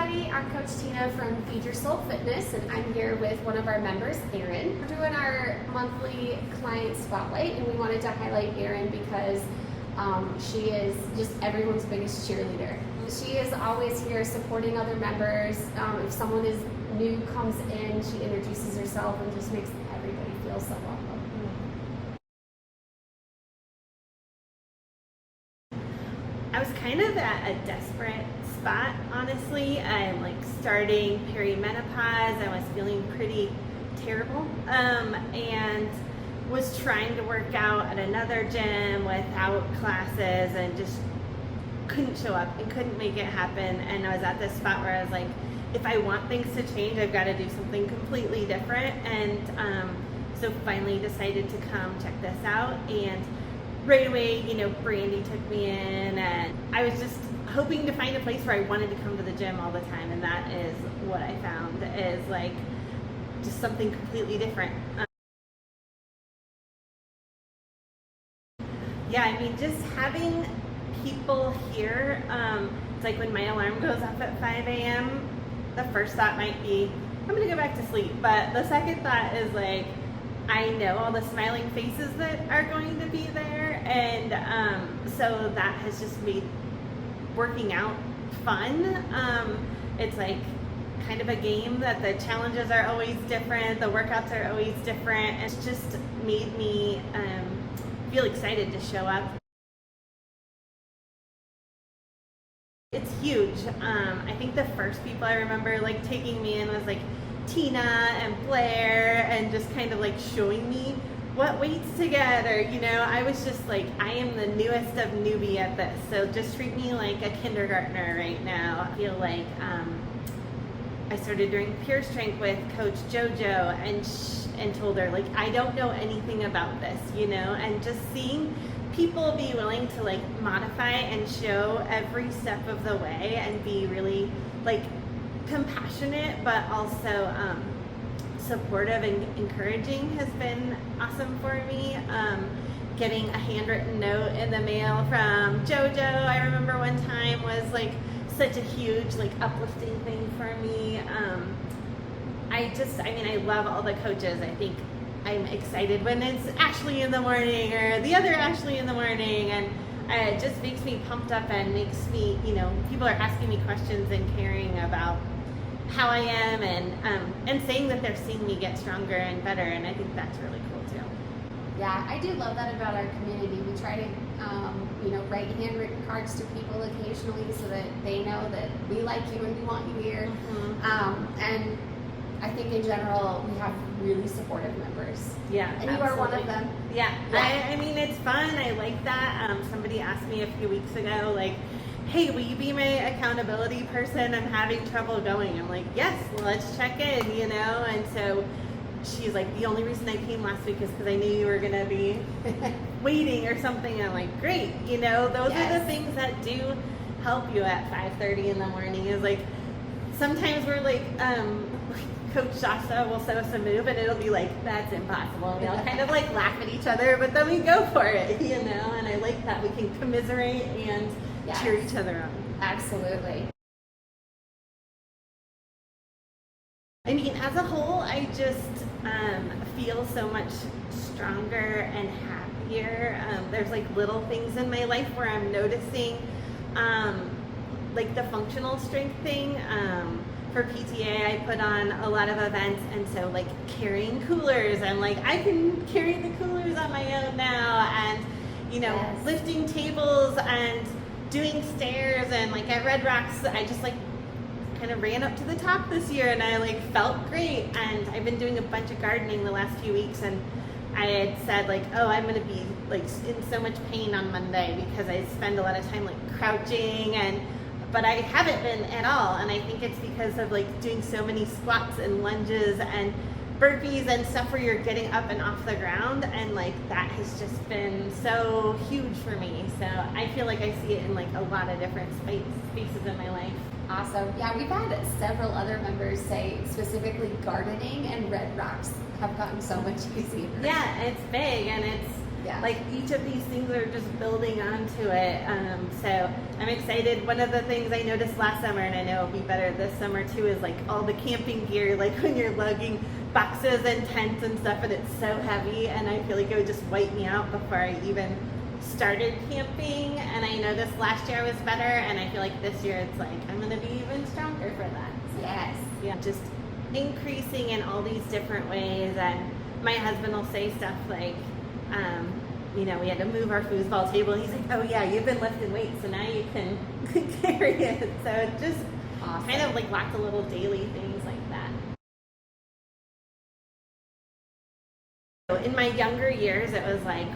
everybody. I'm Coach Tina from Feed Your Soul Fitness, and I'm here with one of our members, Erin. We're doing our monthly client spotlight, and we wanted to highlight Erin because she is just everyone's biggest cheerleader. She is always here supporting other members. If someone is new comes in, she introduces herself and just makes everybody feel so welcome. I was kind of at a desperate spot, honestly. I'm like starting perimenopause. I was feeling pretty terrible and was trying to work out at another gym without classes and just couldn't show up and couldn't make it happen. And I was at this spot where I was like, if I want things to change, I've got to do something completely different. And so finally decided to come check this out. And right away, Brandy took me in, and I was just hoping to find a place where I wanted to come to the gym all the time, and that is what I found, is like just something completely different. Just having people here, it's like when my alarm goes off at 5 a.m., the first thought might be, I'm gonna go back to sleep, but the second thought is like, I know all the smiling faces that are going to be there, and so that has just made working out fun. It's like kind of a game that the challenges are always different, the workouts are always different. It's just made me feel excited to show up. It's huge. I think the first people I remember like taking me in was like Tina and Blair, and just kind of like showing me what weights to get, or I was just like, I am the newest of newbie at this, so just treat me like a kindergartner right now. I feel like I started doing pure strength with Coach JoJo, and told her like, I don't know anything about this, and just seeing people be willing to like modify and show every step of the way and be really like compassionate but also supportive and encouraging has been awesome for me. Getting a handwritten note in the mail from JoJo, I remember one time, was like such a huge like uplifting thing for me. I love all the coaches. I think I'm excited when it's Ashley in the morning or the other Ashley in the morning, and it just makes me pumped up and makes me, people are asking me questions and caring about how I am, and saying that they're seeing me get stronger and better, and I think that's really cool too. Yeah, I do love that about our community. We try to, write handwritten cards to people occasionally so that they know that we like you and we want you here. Mm-hmm. And I think in general we have really supportive members. Yeah, and you are one of them. Yeah. It's fun. I like that. Somebody asked me a few weeks ago, like, hey, will you be my accountability person? I'm having trouble going. I'm like, yes, let's check in, and so she's like, the only reason I came last week is because I knew you were gonna be waiting or something. I'm like, great, those yes. are the things that do help you at 5:30 in the morning. Is like, sometimes we're like, Coach Shasta will set us a move and it'll be like, that's impossible. We'll kind of like laugh at each other, but then we go for it, and I like that we can commiserate and yes. cheer each other on. Absolutely. As a whole, I just feel so much stronger and happier. There's like little things in my life where I'm noticing, like the functional strength thing. For PTA, I put on a lot of events, and so like carrying coolers, I'm like, I can carry the coolers on my own now, and yes. lifting tables and doing stairs, and like at Red Rocks, I just like kind of ran up to the top this year, and I like felt great. And I've been doing a bunch of gardening the last few weeks, and I had said like, oh, I'm gonna be like in so much pain on Monday because I spend a lot of time like crouching, but I haven't been at all, and I think it's because of like doing so many squats and lunges and burpees and stuff where you're getting up and off the ground, and like that has just been so huge for me. So I feel like I see it in like a lot of different spaces in my life. Awesome. Yeah, we've had several other members say specifically gardening and Red Rocks have gotten so much easier. Yeah, it's big, and Yeah. Like each of these things are just building onto it. So I'm excited. One of the things I noticed last summer, and I know it'll be better this summer too, is like all the camping gear, like when you're lugging boxes and tents and stuff, and it's so heavy, and I feel like it would just wipe me out before I even started camping. And I noticed last year I was better, and I feel like this year it's like I'm gonna be even stronger for that. So, Yes. yeah, just increasing in all these different ways. And my husband will say stuff like, you know, we had to move our foosball table, and he's like, oh yeah, you've been lifting weights, so now you can carry it. So it just Awesome. kind of like lots of little daily things like that. So in my younger years, it was like,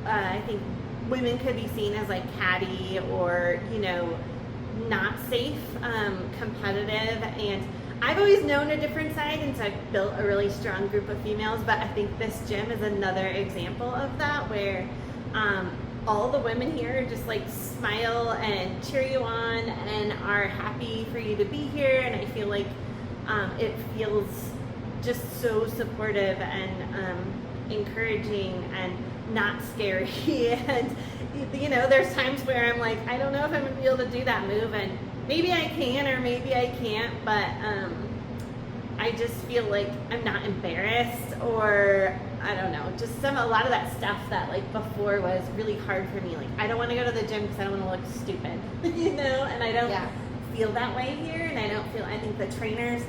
I think women could be seen as like catty or, you know, not safe, competitive, and I've always known a different side, and so I've built a really strong group of females. But I think this gym is another example of that, where all the women here just like smile and cheer you on and are happy for you to be here. And I feel like it feels just so supportive and encouraging and not scary. And you know, there's times where I'm like, I don't know if I'm gonna be able to do that move, and maybe I can or maybe I can't, but I just feel like I'm not embarrassed, or I don't know, just a lot of that stuff that like before was really hard for me. Like I don't want to go to the gym because I don't want to look stupid, you know, and I don't feel that way here. And I think the trainers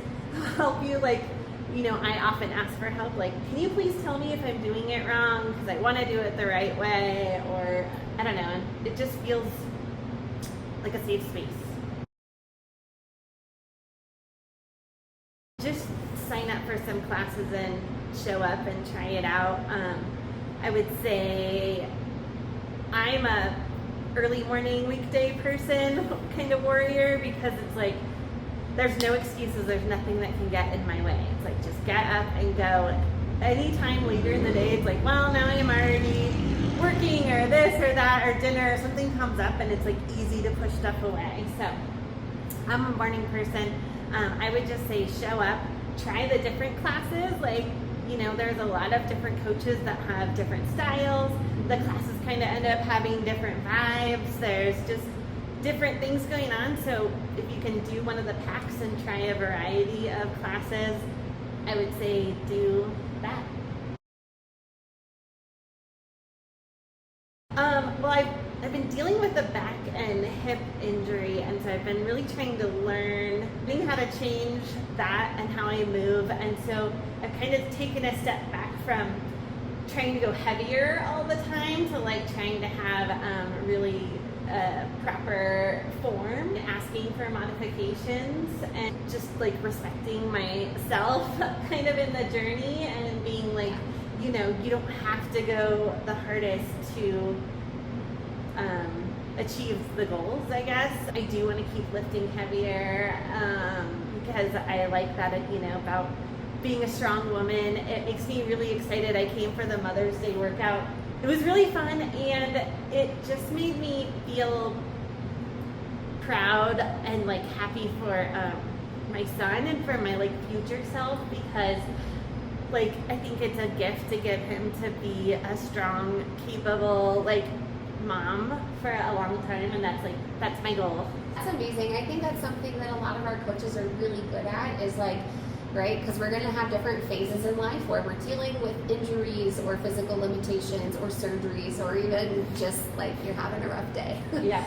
help you, like, you know, I often ask for help, like, can you please tell me if I'm doing it wrong, because I want to do it the right way, or I don't know, and it just feels like a safe space. Just sign up for some classes and show up and try it out. I would say I'm a early morning weekday person, kind of warrior, because it's like there's no excuses, there's nothing that can get in my way. It's like just get up and go. Anytime later in the day, it's like, well, now I'm already working or this or that or dinner or something comes up, and it's like easy to push stuff away. So I'm a morning person. I would just say show up, try the different classes. Like, you know, there's a lot of different coaches that have different styles. The classes kind of end up having different vibes. There's just different things going on. So if you can do one of the packs and try a variety of classes, I would say do that. Well, I've been dealing with a back and hip injury, and so I've been really trying to learn how to change that and how I move. And so I've kind of taken a step back from trying to go heavier all the time to like trying to have really proper form, asking for modifications, and just like respecting myself kind of in the journey, and being like, you know, you don't have to go the hardest to achieve the goals, I guess. I do want to keep lifting heavier because I like that, you know, about being a strong woman. It makes me really excited. I came for the Mother's Day workout. It was really fun, and it just made me feel proud and like happy for my son and for my like future self, because like I think it's a gift to give him to be a strong, capable like mom for a long time, and that's my goal. That's amazing. I think that's something that a lot of our coaches are really good at, is like, right, because we're going to have different phases in life where we're dealing with injuries or physical limitations or surgeries, or even just like you're having a rough day. Yeah.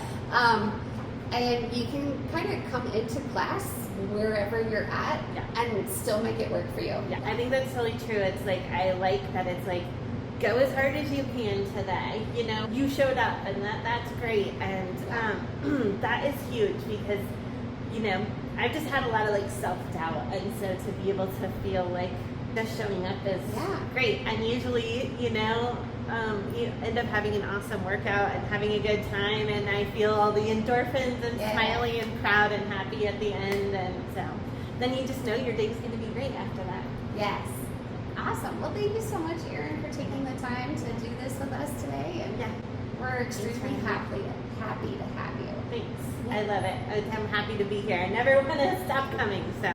And you can kind of come into class wherever you're at and still make it work for you. Yeah, I think that's totally true. It's like, I like that it's like, go as hard as you can today. You know, you showed up, and that's great. And that is huge, because, you know, I've just had a lot of like self-doubt, and so to be able to feel like just showing up is great. And usually, you know, you end up having an awesome workout and having a good time, and I feel all the endorphins and smiling and proud and happy at the end, and so then you just know your day's going to be great after that. Yes. Awesome. Well, thank you so much, Erin, for taking the time to do this with us today, and we're extremely happy to have you. Thanks. I love it. I'm happy to be here. I never want to stop coming. So.